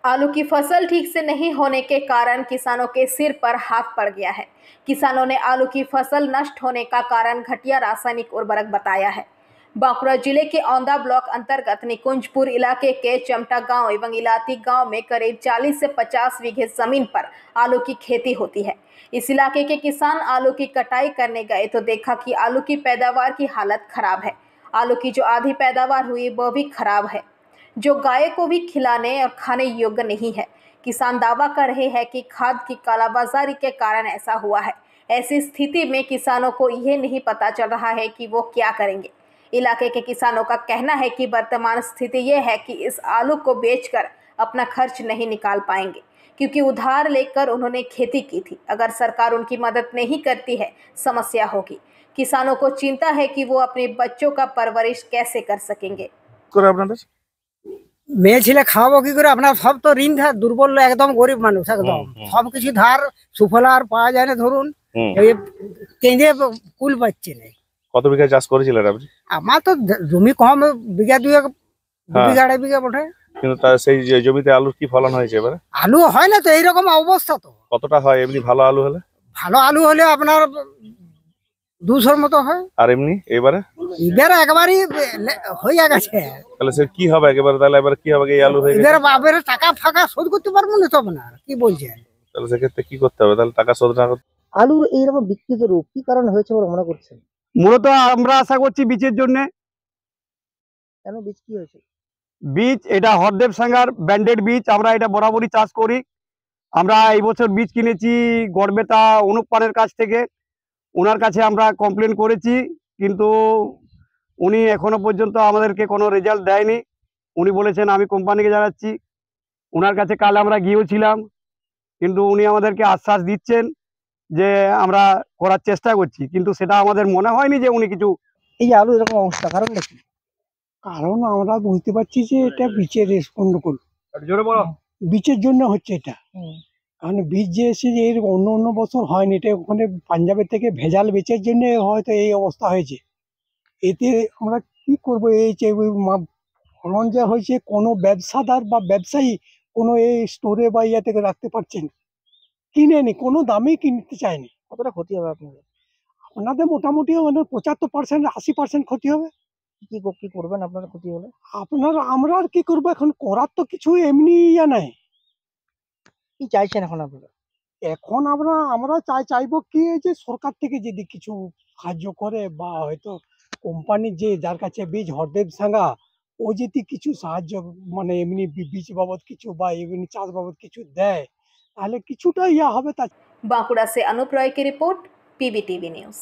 आलू की फसल ठीक से नहीं होने के कारण किसानों के सिर पर हाथ पड़ गया है। किसानों ने आलू की फसल नष्ट होने का कारण घटिया रासायनिक उर्वरक बताया है। बांकुड़ा जिले के औंदा ब्लॉक अंतर्गत निकुंजपुर इलाके के चमटा गांव एवं इलाती गांव में करीब 40 से 50 बीघे जमीन पर आलू की खेती होती है। इस इलाके के किसान आलू की कटाई करने गए तो देखा कि आलू की पैदावार की हालत खराब है। आलू की जो आधी पैदावार हुई वह भी खराब है, जो गाय को भी खिलाने और खाने योग्य नहीं है। किसान दावा कर रहे हैं कि खाद की कालाबाजारी के कारण ऐसा हुआ है। ऐसी स्थिति में किसानों को यह नहीं पता चल रहा है कि वो क्या करेंगे। इलाके के किसानों का कहना है कि वर्तमान स्थिति यह है कि इस आलू को बेचकर अपना खर्च नहीं निकाल पाएंगे, क्योंकि उधार लेकर उन्होंने खेती की थी। अगर सरकार उनकी मदद नहीं करती है, समस्या होगी। किसानों को चिंता है कि वो अपने बच्चों का परवरिश कैसे कर सकेंगे। মেয়ে ছেলে খাওয়াবো কি করে? আপনার সব তো ঋণ ধার, দুর্বল একদম গরিব মানুষ একদম সবকিছু ধার, সুফলা আর পাওয়া যায় না। ধরুন এই কেঁদে কুল পাচ্ছে না। কত বিঘা চাষ করেছিলেন আপনি? আমার তো জমি কম, বিঘা দুই, বিঘা আড়াই বিঘা বটে। কিন্তু সেই জমিতে আলুর কি ফলন হয়েছে এবারে? আলু হয় না তো, এইরকম অবস্থা। তো কতটা হয় এমনি ভালো আলু হলে? ভালো আলু হলে আপনার 200-র মতো হয়। আর এমনি এবারে একেবারেই হয়ে গেছে। তাহলে সে কি হবে একেবারে? তাহলে এবারে কি হবে এই আলু হয়ে গেছে? এবারে টাকা ফাঁকা শোধ করতে পারবো না তো আপনার, কি বলছেন? তাহলে সেক্ষেত্রে কি করতে হবে? তাহলে টাকা শোধ না করতে আলুর এইরকম বিকৃত রূপ কি কারণ হয়েছে বলে মনে করছেন? মূলত আমরা আশা করছি বীজের জন্য। কেন? বীজ কি হয়েছে? বীজ এটা হরদেব সাঙ্গার ব্র্যান্ডেড বীজ, আমরা এটা বরাবরই চাষ করি। আমরা এই বছর বীজ কিনেছি গড়বেতা অনুপ পানের কাছ থেকে। ওনার কাছে আমরা কমপ্লেন করেছি, কিন্তু উনি এখনো পর্যন্ত আমাদেরকে কোনো রেজাল্ট দেয়নি। উনি বলেছেন আমি কোম্পানিকে জানাচ্ছি। ওনার কাছে কাল আমরা গিয়েছিলাম, কিন্তু উনি আমাদেরকে আশ্বাস দিচ্ছেন যে আমরা করার চেষ্টা করছি, কিন্তু সেটা আমাদের মনে হয়নি যে উনি কিছু। এই আলু এরকম অবস্থা কারণটা কি? কারণ আমরা বুঝতে পারছি যে এটা বীজের গন্ডগোল, বীজের জন্য হচ্ছে এটা। কারণ বীজ যে এসে যে এর অন্য বছর হয়নি, এটা ওখানে পাঞ্জাবের থেকে ভেজাল বীজের জন্য হয়তো এই অবস্থা হয়েছে। এতে আমরা কি করব? এই যে ফলন যা হয়েছে, কোনো ব্যবসাদার বা ব্যবসায়ী কোনো এই স্টোরে বা ইয়া থেকে রাখতে পারছেন, কিনেনি, কোনো দামেই কিনতে চায়নি। কতটা ক্ষতি হবে আপনাদের? আপনাদের মোটামুটি মানে 75%, 80% ক্ষতি হবে। কি করবেন আপনারা ক্ষতি হলে? আমরা আর কি করবো? এখন করার তো কিছু এমনি ইয়া নাই। কি চাইছেন এখন আপনারা? এখন আমরা চাইবো কি, যে সরকার থেকে যদি কিছু সাহায্য করে, বা হয়তো কোম্পানি যে যার কাছে বীজ হরদেব সাঙ্গা, ও যদি কিছু সাহায্য মানে এমনি বীজ বাবদ কিছু বা এমনি চাষ বাবদ কিছু দেয়, তাহলে কিছুটা ইয়া হবে। बांकुड़ा से अनुप रॉय की रिपोर्ट, PBTV न्यूज।